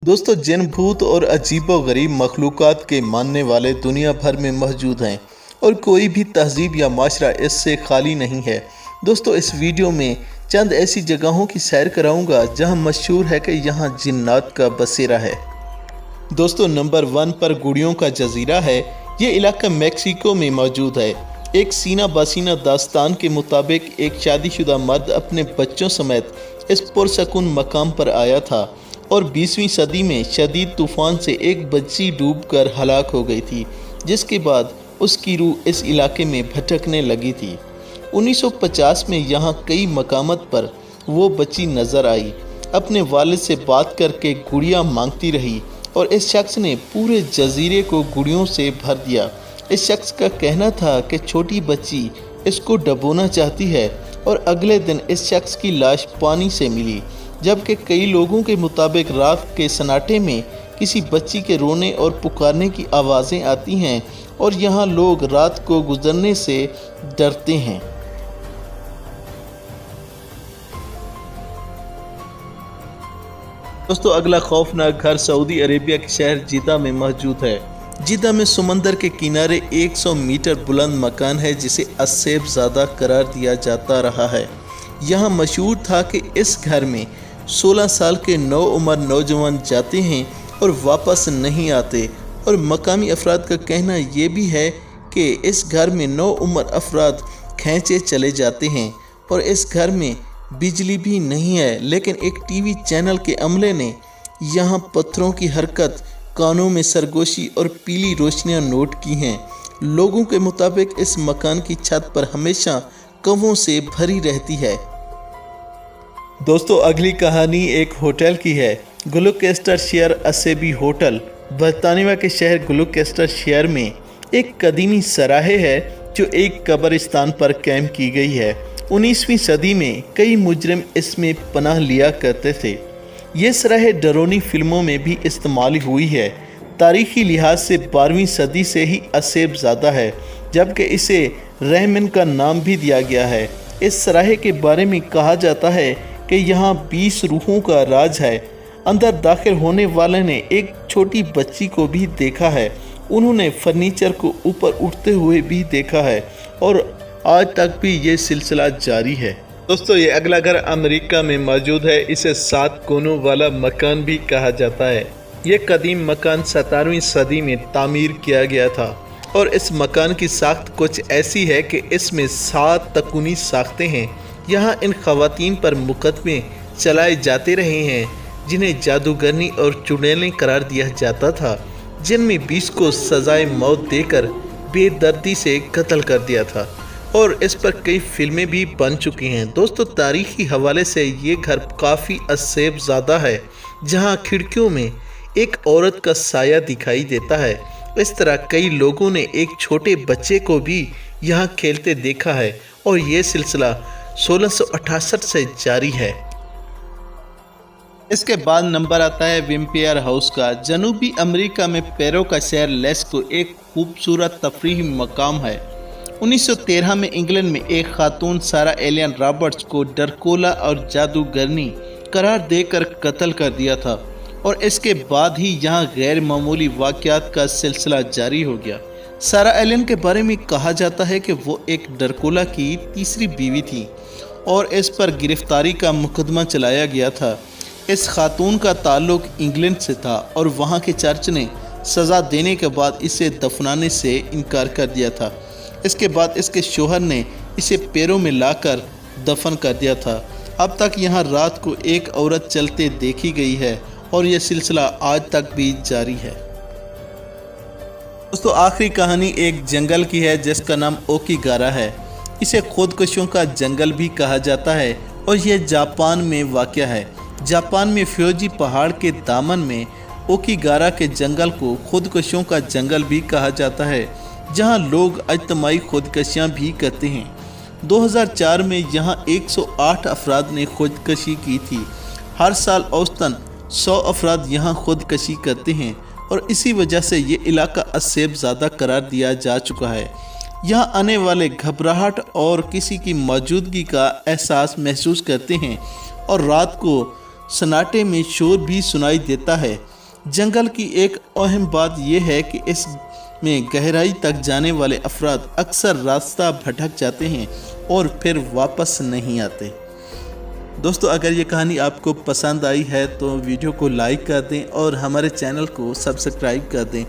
दोस्तों, जिन भूत और अजीबोगरीब मखलूक़ात के मानने वाले दुनिया भर में मौजूद हैं और कोई भी तहज़ीब या माशरा इससे खाली नहीं है। दोस्तों, इस वीडियो में चंद ऐसी जगहों की सैर कराऊंगा जहां मशहूर है कि यहां जिन्नात का बसेरा है। दोस्तों, नंबर 1 पर गुड़ियों का जजीरा है। ये इलाका मैक्सिको में मौजूद है। एक सीना बासीना दास्तान के मुताबिक एक शादीशुदा मर्द अपने बच्चों समेत इस पुरसकून मकाम पर आया था और 20वीं सदी में शदीद तूफ़ान से एक बच्ची डूबकर हलाक हो गई थी, जिसके बाद उसकी रूह इस इलाके में भटकने लगी थी। 1950 में यहाँ कई मकामत पर वो बच्ची नज़र आई। अपने वालिद से बात करके गुड़िया मांगती रही और इस शख्स ने पूरे जजीरे को गुड़ियों से भर दिया। इस शख्स का कहना था कि छोटी बच्ची इसको डबोना चाहती है और अगले दिन इस शख्स की लाश पानी से मिली, जबकि कई लोगों के मुताबिक रात के सन्नाटे में किसी बच्ची के रोने और पुकारने की आवाज़ें आती हैं और यहाँ लोग रात को गुजरने से डरते हैं। दोस्तों, अगला खौफनाक घर सऊदी अरेबिया के शहर जिद्दा में मौजूद है। जिद्दा में समंदर के किनारे 100 मीटर बुलंद मकान है जिसे अस्सेब ज़ादा करार दिया जाता रहा है। यहाँ मशहूर था कि इस घर में 16 साल के नौ उम्र नौजवान जाते हैं और वापस नहीं आते, और मकामी अफराद का कहना ये भी है कि इस घर में 9 उम्र अफराद खींचे चले जाते हैं और इस घर में बिजली भी नहीं है। लेकिन एक टीवी चैनल के अमले ने यहाँ पत्थरों की हरकत, कानों में सरगोशी और पीली रोशनियाँ नोट की हैं। लोगों के मुताबिक इस मकान की छत पर हमेशा कौवों से भरी रहती है। दोस्तों, अगली कहानी एक होटल की है। ग्लुचेस्टरशायर अस्सेबी होटल बरतानिया के शहर ग्लुचेस्टरशायर में एक कदीमी सराहे है जो एक कब्रिस्तान पर कायम की गई है। 19वीं सदी में कई मुजरिम इसमें पनाह लिया करते थे। ये सराहे डरोनी फिल्मों में भी इस्तेमाल हुई है। तारीखी लिहाज से 12वीं सदी से ही अस्सेब ज़ादा है, जबकि इसे रहमन का नाम भी दिया गया है। इस सराहे के बारे में कहा जाता है कि यहाँ 20 रूहों का राज है। अंदर दाखिल होने वाले ने एक छोटी बच्ची को भी देखा है। उन्होंने फर्नीचर को ऊपर उठते हुए भी देखा है और आज तक भी ये सिलसिला जारी है। दोस्तों, ये अगला घर अमेरिका में मौजूद है। इसे 7 कोनों वाला मकान भी कहा जाता है। ये कदीम मकान 17वीं सदी में तामीर किया गया था और इस मकान की साख्त कुछ ऐसी है कि इसमें 7 तकूनी साख्तें हैं। यहाँ इन खवातीन पर मुकदमे चलाए जाते रहे हैं जिन्हें जादूगरनी और चुड़ैलें करार दिया जाता था, जिनमें 20 को सजाए मौत देकर बेदर्दी से कत्ल कर दिया था और इस पर कई फिल्में भी बन चुकी हैं। दोस्तों, तारीखी हवाले से ये घर काफ़ी अस्सेब ज़्यादा है, जहाँ खिड़कियों में एक औरत का साया दिखाई देता है। इस तरह कई लोगों ने एक छोटे बच्चे को भी यहाँ खेलते देखा है और ये सिलसिला 1668 से जारी है। इसके बाद नंबर आता है वेम्पायर हाउस का। जनूबी अमेरिका में पेरो का शहर लेस्को एक खूबसूरत तफरीही मकाम है। 1913 में इंग्लैंड में एक खातून सारा एलियन रॉबर्ट्स को डरकोला और जादूगरनी करार देकर कत्ल कर दिया था और इसके बाद ही यहाँ गैर मामूली वाक़यात का सिलसिला जारी हो गया। सारा एलियन के बारे में कहा जाता है कि वो एक डरकोला की तीसरी बीवी थी और इस पर गिरफ्तारी का मुकदमा चलाया गया था। इस खातून का ताल्लुक इंग्लैंड से था और वहाँ के चर्च ने सज़ा देने के बाद इसे दफनाने से इनकार कर दिया था। इसके बाद इसके शोहर ने इसे पेरो में लाकर दफन कर दिया था। अब तक यहाँ रात को एक औरत चलते देखी गई है और यह सिलसिला आज तक भी जारी है। दोस्तों, आखिरी कहानी एक जंगल की है जिसका नाम ओकीगारा है। इसे खुदकुशियों का जंगल भी कहा जाता है और यह जापान में वाक़या है। जापान में फ्यूजी पहाड़ के दामन में ओकीगारा के जंगल को खुदकुशियों का जंगल भी कहा जाता है, जहां लोग इज्तिमाई खुदकशियां भी करते हैं। 2004 में यहां 108 अफराद ने खुदकशी की थी। हर साल औसतन 100 अफराद यहां खुदकशी करते हैं और इसी वजह से ये इलाका अस्सेब ज़्यादा करार दिया जा चुका है। यहाँ आने वाले घबराहट और किसी की मौजूदगी का एहसास महसूस करते हैं और रात को सन्नाटे में शोर भी सुनाई देता है। जंगल की एक अहम बात यह है कि इस में गहराई तक जाने वाले अफराद अक्सर रास्ता भटक जाते हैं और फिर वापस नहीं आते। दोस्तों, अगर ये कहानी आपको पसंद आई है तो वीडियो को लाइक कर दें और हमारे चैनल को सब्सक्राइब कर दें